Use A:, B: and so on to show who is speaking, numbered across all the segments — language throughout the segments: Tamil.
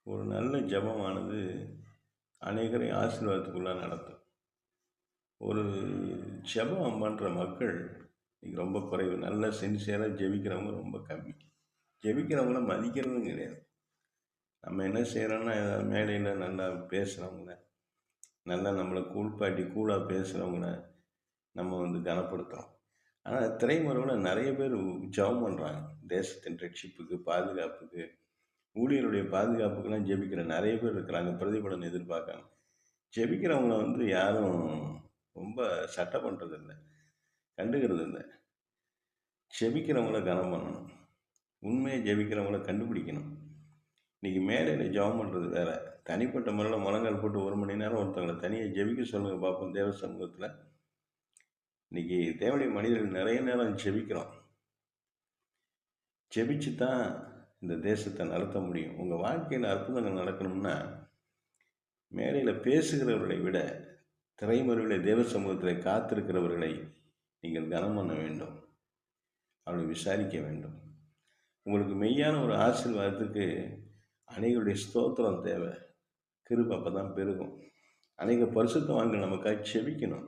A: ஒரு நல்ல ஜெபமானது அநேகரை ஆசீர்வாதத்துக்குள்ளே நடத்தும். ஒரு ஜெபம் பண்ணுற மக்கள் இன்னைக்கு ரொம்ப குறைவு. நல்லா சின்சியராக ஜெபிக்கிறவங்க ரொம்ப கம்மி. ஜெபிக்கிறவங்கள மதிக்கிறதும் கிடையாது. நம்ம என்ன செய்கிறோன்னா, ஏதாவது மேடையில் நல்லா பேசுகிறவங்கள, நல்லா நம்மளை கூழ்ப்பாட்டி கூலாக பேசுகிறவங்கள நம்ம கனப்படுத்துகிறோம். ஆனால் திரைமறைவில் நிறைய பேர் ஜெபம் பண்ணுறாங்க. தேசத்தின் ரட்சிப்புக்கு, பாதுகாப்புக்கு, ஊழியருடைய பாதுகாப்புக்கெல்லாம் ஜெபிக்கிற நிறைய பேர் இருக்கிறாங்க. பிரதிபலன் எதிர்பார்க்காம. ஜெபிக்கிறவங்கள யாரும் ரொம்ப சட்டை பண்ணுறதில்ல, கண்டுக்கிறது இல்லை. ஜெபிக்கிறவங்கள கனம் பண்ணணும். உண்மையை ஜெபிக்கிறவங்கள கண்டுபிடிக்கணும். இன்றைக்கி மேடையில் ஜெபம் பண்ணுறது வேறு. தனிப்பட்ட முறையில் முழங்கால் போட்டு 1 மணி நேரம் ஒருத்தவங்களை தனியாக ஜெபிக்க சொல்லுங்கள் பார்ப்போம் தேவ சமூகத்தில். இன்றைக்கி தேவனுடைய மனிதர்கள் நிறைய நேரம் ஜெபிக்கிறோம். ஜெபிச்சு தான் இந்த தேசத்தை நடத்த முடியும். உங்கள் வாழ்க்கையில் அற்புதங்கள் நடக்கணும்னா, மேடையில் பேசுகிறவர்களை விட திரைமறைவில் தேவ சமூகத்தில் காத்திருக்கிறவர்களை நீங்கள் கனம் பண்ண வேண்டும். அவளை விசாரிக்க வேண்டும். உங்களுக்கு மெய்யான ஒரு ஆசீர்வாதத்துக்கு அநேகருடைய ஸ்தோத்திரம் தேவை. கிருபை அப்போ தான் பெருகும். அநேக பரிசுத்தவான்கள் நமக்காக செபிக்கணும்.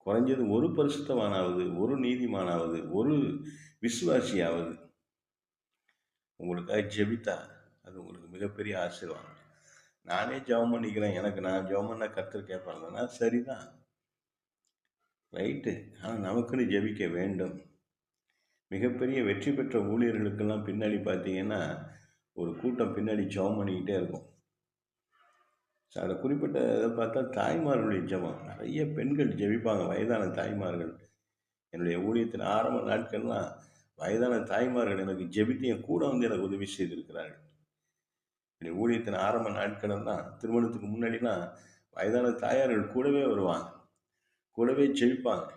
A: குறைஞ்சது ஒரு பரிசுத்தவானாவது, ஒரு நீதிமானாவது, ஒரு விசுவாசியாவது உங்களுக்காக ஜெபித்தா அது உங்களுக்கு மிகப்பெரிய ஆசீர்வாதம். நானே ஜெபம் பண்ணிக்கிறேன், எனக்கு நான் ஜெபம் பண்ண கர்த்தர் கேட்பாங்கன்னா சரிதான், ரைட்டு. ஆனால் நமக்குன்னு ஜெபிக்க வேண்டும். மிகப்பெரிய வெற்றி பெற்ற ஊழியர்களுக்கெல்லாம் பின்னாடி பார்த்தீங்கன்னா ஒரு கூட்டம் பின்னாடி ஜெபம் பண்ணிக்கிட்டே இருக்கும். அதில் குறிப்பிட்ட இதை பார்த்தா தாய்மார்களுடைய ஜெபம். நிறைய பெண்கள் ஜெபிப்பாங்க, வயதான தாய்மார்கள். என்னுடைய ஊழியத்தின் ஆரம்ப நாட்கள்லாம் வயதான தாய்மார்கள் எனக்கு ஜெபித்து என் கூட எனக்கு உதவி செய்திருக்கிறார்கள். என்னுடைய ஊழியத்தின் ஆரம்ப நாட்களெல்லாம் திருமணத்துக்கு முன்னாடிலாம் வயதான தாயார்கள் கூடவே வருவாங்க, கூடவே ஜெபிப்பாங்க.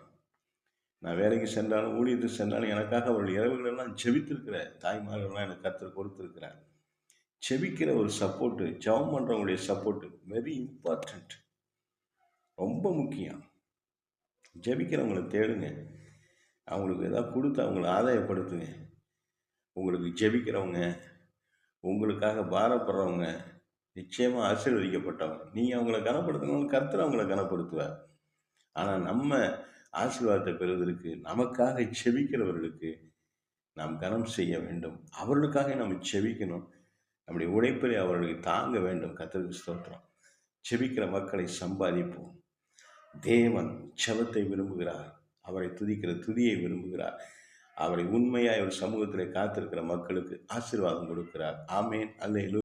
A: நான் வேலைக்கு சென்றாலும் ஊழியத்துக்கு சென்றாலும் எனக்காக அவர்கள் இரவுகளெல்லாம் ஜெபித்திருக்கிற தாய்மார்கள்லாம் எனக்கு கர்த்தர் கொடுத்துருக்கிறார். ஜெபிக்கிற ஒரு சப்போர்ட்டு, ஜெபம் பண்ணுறவங்களுடைய சப்போர்ட்டு வெரி இம்பார்ட்டண்ட், ரொம்ப முக்கியம். ஜெபிக்கிறவங்கள தேடுங்க. அவங்களுக்கு எதாவது கொடுத்து அவங்கள ஆதாயப்படுத்துங்க. உங்களுக்கு ஜெபிக்கிறவங்க, உங்களுக்காக பாரப்படுறவங்க நிச்சயமாக ஆசீர்வதிக்கப்பட்டவங்க. நீங்கள் அவங்கள கனப்படுத்தணும்னு கர்த்தர் அவங்கள கனப்படுத்துவார். ஆனால் நம்ம ஆசீர்வாதத்தை பெறுவதற்கு நமக்காக செபிக்கிறவர்களுக்கு நாம் கனம் செய்ய வேண்டும். அவர்களுக்காக நாம் செபிக்கணும். நம்முடைய உழைப்பை அவர்களுக்கு தாங்க வேண்டும். கர்த்தருக்கு ஸ்தோத்திரம். செபிக்கிற மக்களை சம்பாதிப்போம். தேவன் ஜெபத்தை விரும்புகிறார். அவரை துதிக்கிற துதியை விரும்புகிறார். அவரை உண்மையாய் ஒரு சமூகத்தில் காத்திருக்கிற மக்களுக்கு ஆசீர்வாதம் கொடுக்கிறார். ஆமேன். அல்லேலூயா.